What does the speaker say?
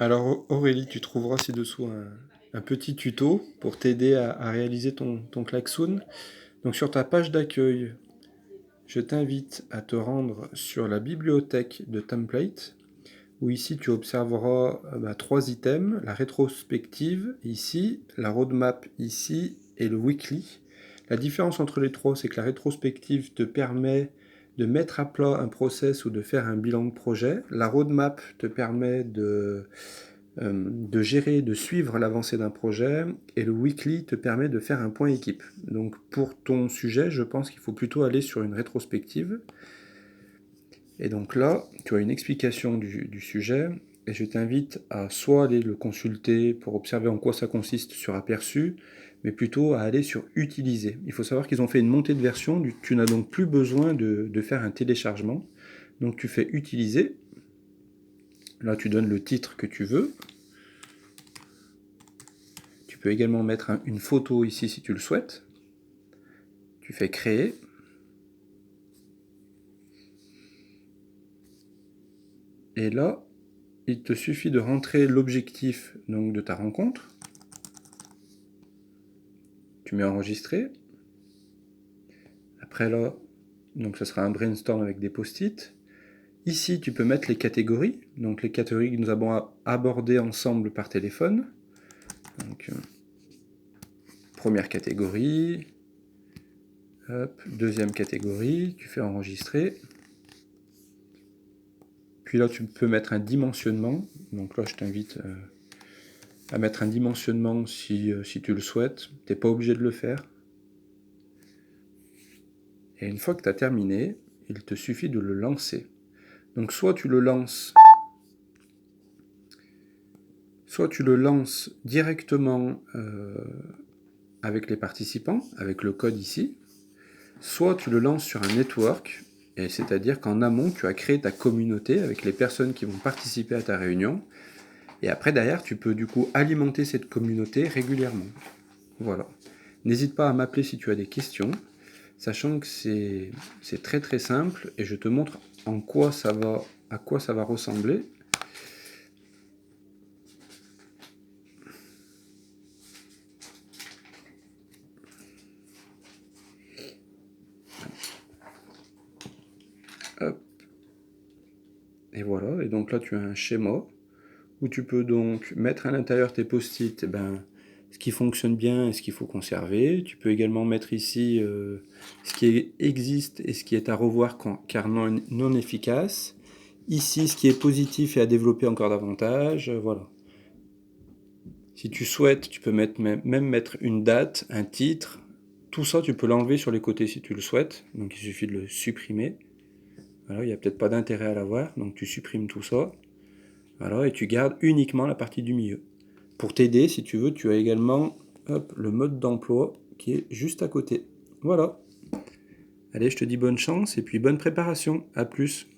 Alors Aurélie, tu trouveras ci-dessous un petit tuto pour t'aider à réaliser ton klaxon. Donc sur ta page d'accueil, je t'invite à te rendre sur la bibliothèque de template, où ici tu observeras trois items, la rétrospective ici, la roadmap ici et le weekly. La différence entre les trois, c'est que la rétrospective te permet de mettre à plat un process ou de faire un bilan de projet. La roadmap te permet de gérer, de suivre l'avancée d'un projet, et le weekly te permet de faire un point équipe. Donc pour ton sujet, je pense qu'il faut plutôt aller sur une rétrospective. Et donc là, tu as une explication du sujet, et je t'invite à soit aller le consulter pour observer en quoi ça consiste sur aperçu, mais plutôt à aller sur utiliser. Il faut savoir qu'ils ont fait une montée de version, tu n'as donc plus besoin de faire un téléchargement. Donc tu fais utiliser, là tu donnes le titre que tu veux. Tu peux également mettre une photo ici si tu le souhaites. Tu fais créer. Et là, il te suffit de rentrer l'objectif donc de ta rencontre. Tu mets enregistrer. Après là, donc ça sera un brainstorm avec des post-it. Ici, tu peux mettre les catégories. Donc les catégories que nous avons abordées ensemble par téléphone. Donc, première catégorie. Hop, deuxième catégorie. Tu fais enregistrer. Puis là, tu peux mettre un dimensionnement. Donc là, je t'invite à mettre un dimensionnement si tu le souhaites. Tu n'es pas obligé de le faire. Et une fois que tu as terminé, il te suffit de le lancer. Donc soit tu le lances directement avec les participants, avec le code ici, soit tu le lances sur un network, et c'est-à-dire qu'en amont, tu as créé ta communauté avec les personnes qui vont participer à ta réunion, et après, derrière, tu peux du coup alimenter cette communauté régulièrement. Voilà. N'hésite pas à m'appeler si tu as des questions, sachant que c'est très très simple, et je te montre à quoi ça va ressembler. Hop. Et voilà, et donc là tu as un schéma où tu peux donc mettre à l'intérieur tes post-it ce qui fonctionne bien et ce qu'il faut conserver. Tu peux également mettre ici ce qui existe et ce qui est à revoir car non efficace. Ici, ce qui est positif et à développer encore davantage. Voilà. Si tu souhaites, tu peux même mettre une date, un titre. Tout ça, tu peux l'enlever sur les côtés si tu le souhaites. Donc il suffit de le supprimer. Voilà, il n'y a peut-être pas d'intérêt à l'avoir, donc tu supprimes tout ça. Voilà, et tu gardes uniquement la partie du milieu. Pour t'aider, si tu veux, tu as également le mode d'emploi qui est juste à côté. Voilà. Allez, je te dis bonne chance et puis bonne préparation. À plus.